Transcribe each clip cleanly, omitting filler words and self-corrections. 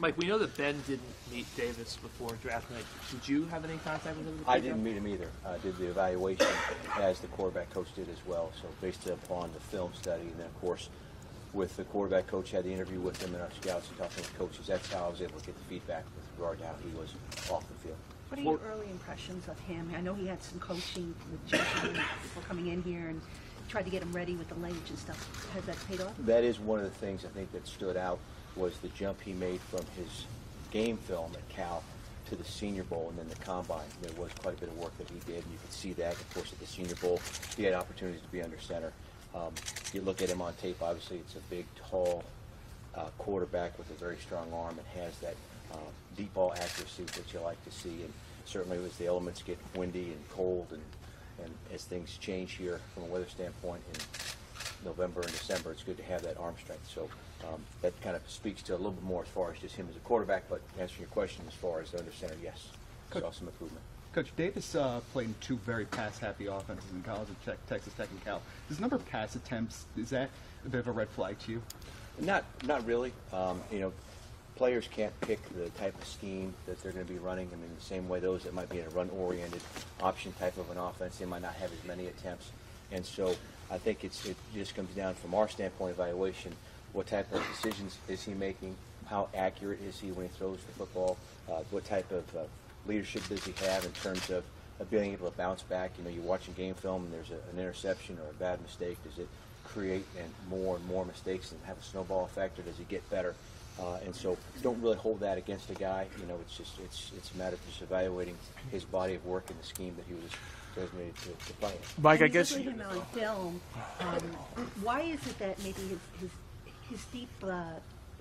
Mike, we know that Ben didn't meet Davis before draft night. Did you have any contact with him? I didn't meet him either. I did the evaluation as the quarterback coach did as well. So based upon the film study, and then of course with the quarterback coach, had the interview with him and our scouts and talking with coaches. That's how I was able to get the feedback with regard to how he was off the field. What are your early impressions of him? I know he had some coaching with Jason before coming in here and tried to get him ready with the language and stuff. Has that paid off? That is one of the things I think that stood out, was the jump he made from his game film at Cal to the Senior Bowl and then the Combine. There was quite a bit of work that he did, and you could see that. Of course, at the Senior Bowl, he had opportunities to be under center. You look at him on tape, obviously it's a big, tall quarterback with a very strong arm and has that deep ball accuracy that you like to see. And certainly as the elements get windy and cold and as things change here from a weather standpoint in November and December, it's good to have that arm strength. So that kind of speaks to a little bit more as far as just him as a quarterback, but answering your question as far as the under center, yes, saw some improvement. Coach, Davis played in two very pass-happy offenses in college at Texas Tech and Cal. His number of pass attempts, is that a bit of a red flag to you? Not really. You know, players can't pick the type of scheme that they're going to be running. I mean, the same way those that might be in a run-oriented option type of an offense, they might not have as many attempts. And so I think it just comes down from our standpoint evaluation, what type of decisions is he making, how accurate is he when he throws the football, what type of leadership does he have in terms of being able to bounce back. You know, you're watching game film and there's an interception or a bad mistake. Does it create and more mistakes and have a snowball effect, or does he get better? And so don't really hold that against a guy. You know, it's a matter of just evaluating his body of work and the scheme that he was designated to play in. Mike, I And guess looking at him on film, why is it that maybe his deep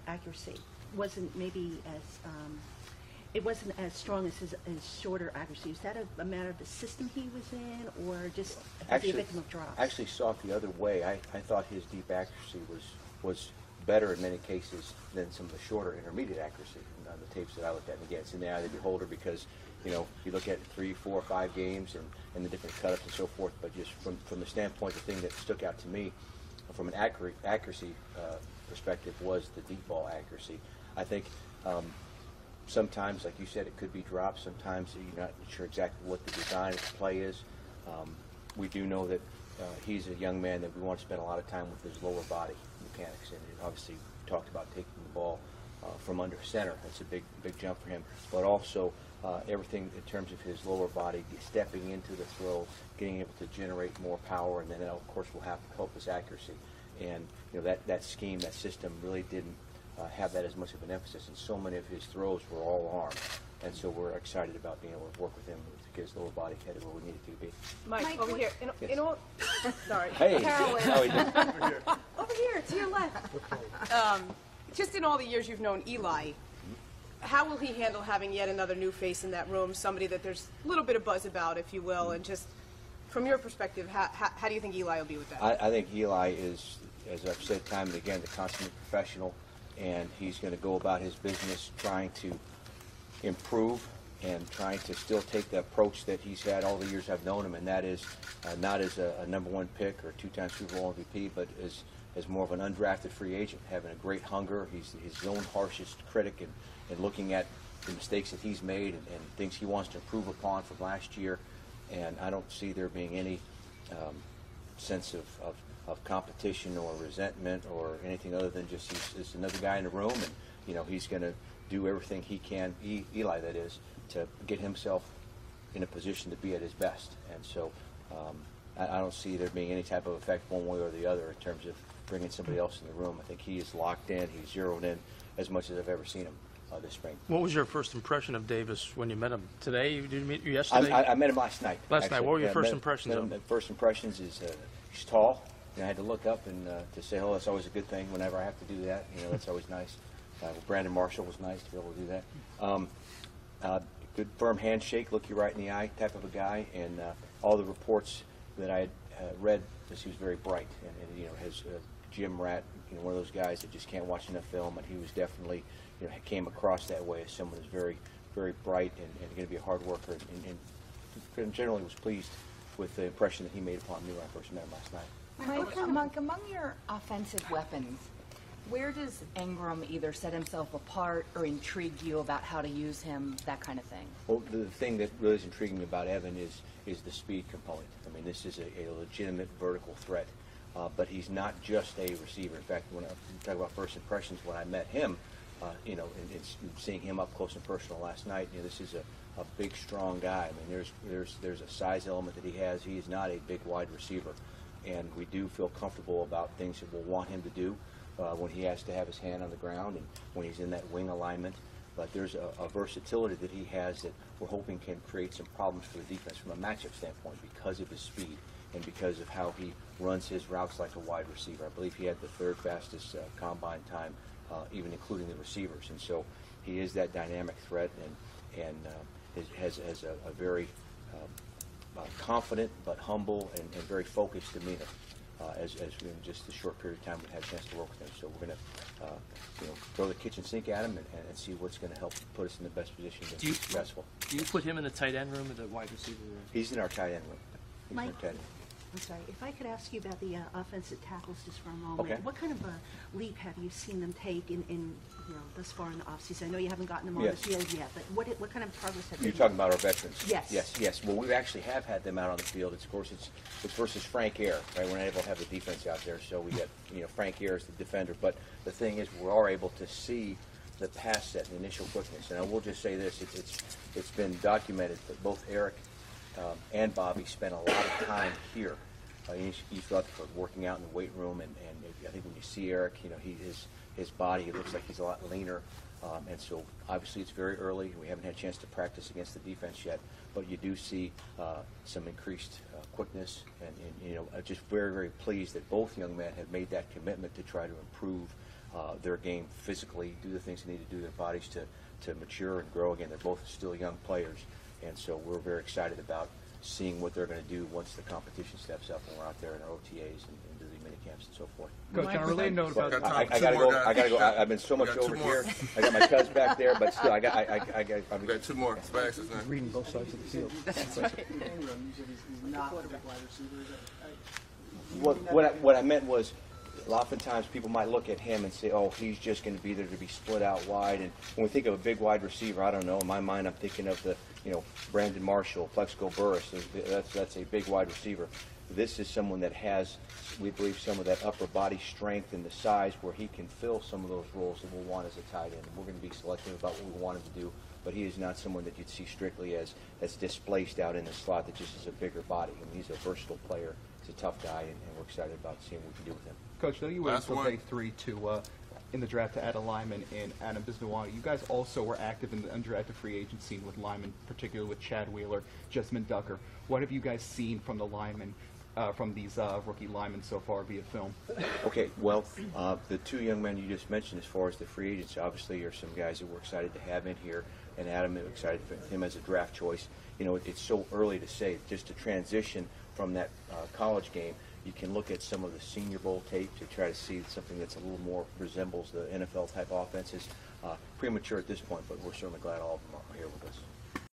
accuracy wasn't maybe as it wasn't as strong as his shorter accuracy? Is that a matter of the system he was in, or just was he a victim of drops? I actually saw it the other way. I thought his deep accuracy was better in many cases than some of the shorter intermediate accuracy on the tapes that I looked at. And again, it's in the eye of the beholder because, you know, you look at 3, 4, 5 games and the different cut-ups and so forth, but just from the standpoint, the thing that stuck out to me from an accuracy perspective was the deep ball accuracy. I think sometimes, like you said, it could be drops. Sometimes you're not sure exactly what the design of the play is. We do know that he's a young man that we want to spend a lot of time with his lower body mechanics, and obviously we talked about taking the ball from under center. That's a big jump for him, but also everything in terms of his lower body, stepping into the throw, getting able to generate more power, and then that, of course, will have to help his accuracy. And you know, that scheme, that system really didn't have that as much of an emphasis, and so many of his throws were all arm. And so we're excited about being able to work with him to get his lower body headed where we need it to be. Mike, over here. In all, sorry. Hey, Carolyn. how are you doing? Over here, to your left. Just in all the years you've known Eli, how will he handle having yet another new face in that room, somebody that there's a little bit of buzz about, if you will, and just from your perspective, how do you think Eli will be with that? I think Eli is, as I've said time and again, the consummate professional, and he's going to go about his business trying to improve and trying to still take the approach that he's had all the years I've known him, and that is not as a #1 pick or 2-time Super Bowl MVP, but as more of an undrafted free agent, having a great hunger. He's his own harshest critic and looking at the mistakes that he's made and things he wants to improve upon from last year. And I don't see there being any sense of competition or resentment or anything other than just he's another guy in the room, and you know, he's going to do everything he can, Eli that is, to get himself in a position to be at his best. And so I don't see there being any type of effect one way or the other in terms of bringing somebody else in the room. I think he is locked in, he's zeroed in as much as I've ever seen him this spring. what was your first impression of Davis when you met him today? Did you meet him yesterday? I met him last night. Last night. What were your first impressions of him? First impressions is he's tall. And I had to look up and to say hello. That's always a good thing whenever I have to do that. You know, that's always nice. Brandon Marshall was nice to be able to do that. Good firm handshake, look you right in the eye type of a guy. And all the reports that I had read, he was very bright. And you know, his Jim Rat, you know, one of those guys that just can't watch enough film. And he was definitely, you know, came across that way as someone who's very, very bright and going to be a hard worker. And generally was pleased with the impression that he made upon me when I first met him last night. Mike, among your offensive weapons, Where does Engram either set himself apart or intrigue you about how to use him, that kind of thing? Well, the thing that really is intriguing me about Evan is the speed component. I mean, this is a legitimate vertical threat, but he's not just a receiver. In fact, when I talk about first impressions, when I met him, and seeing him up close and personal last night, this is a big, strong guy. I mean, there's a size element that he has. He is not a big, wide receiver, and we do feel comfortable about things that we'll want him to do when he has to have his hand on the ground and when he's in that wing alignment. But there's a versatility that he has that we're hoping can create some problems for the defense from a matchup standpoint because of his speed and because of how he runs his routes like a wide receiver. I believe he had the third fastest combine time, even including the receivers. And so he is that dynamic threat and has a very confident but humble and very focused demeanor. As we, in just a short period of time, we've had a chance to work with him. So we're going to throw the kitchen sink at him and see what's going to help put us in the best position to be successful. Do you put him in the tight end room or the wide receiver room? He's in our tight end room. He's in our Mike, tight end. I'm sorry, if I could ask you about the offensive tackles just for a moment. Okay. What kind of a leap have you seen them take in thus far in the offseason? I know you haven't gotten them on Yes. the field yet, but what kind of progress have you You're made? talking about our veterans? Yes. Yes. Well, we actually have had them out on the field. It's versus Frank Air, right? We're not able to have the defense out there, so we got Frank Air as the defender. But the thing is, we are able to see the pass set and initial quickness. And I will just say this: it's been documented that both Eric and Bobby spent a lot of time here. He's got for working out in the weight room, and I think when you see Eric, his body, it looks like he's a lot leaner. And so obviously it's very early. We haven't had a chance to practice against the defense yet, but you do see some increased quickness, and just very, very pleased that both young men have made that commitment to try to improve their game physically, do the things they need to do, their bodies to mature and grow again. They're both still young players, and so we're very excited about seeing what they're going to do once the competition steps up and we're out there in our OTAs and do the mini camps and so forth. Coach, on a related note about But I gotta go. I've been so much over here. I got my cuz back there, but still, We got two more spaces now. reading both sides of the field. That's right. What I meant was, oftentimes people might look at him and say, "Oh, he's just going to be there to be split out wide." And when we think of a big wide receiver, I don't know. In my mind, I'm thinking of the Brandon Marshall, Plexico Burris. That's a big wide receiver. This is someone that has, we believe, some of that upper body strength and the size where he can fill some of those roles that we'll want as a tight end. And we're going to be selective about what we want him to do, but he is not someone that you'd see strictly as displaced out in the slot that just is a bigger body. I mean, he's a versatile player. He's a tough guy, and we're excited about seeing what we can do with him. Coach, though you were Last able one. to pay 3 in the draft to add a lineman in Adam Bisnois. You guys also were active in the undrafted free agent scene with linemen, particularly with Chad Wheeler, Jessamine Ducker. What have you guys seen from the linemen, from these rookie linemen so far via film? Okay, well, the two young men you just mentioned, as far as the free agents, obviously are some guys that we're excited to have in here, and Adam is excited for him as a draft choice. It's so early to say. Just to transition from that college game, you can look at some of the Senior Bowl tape to try to see something that's a little more resembles the NFL type offenses. Premature at this point, but we're certainly glad all of them are here with us.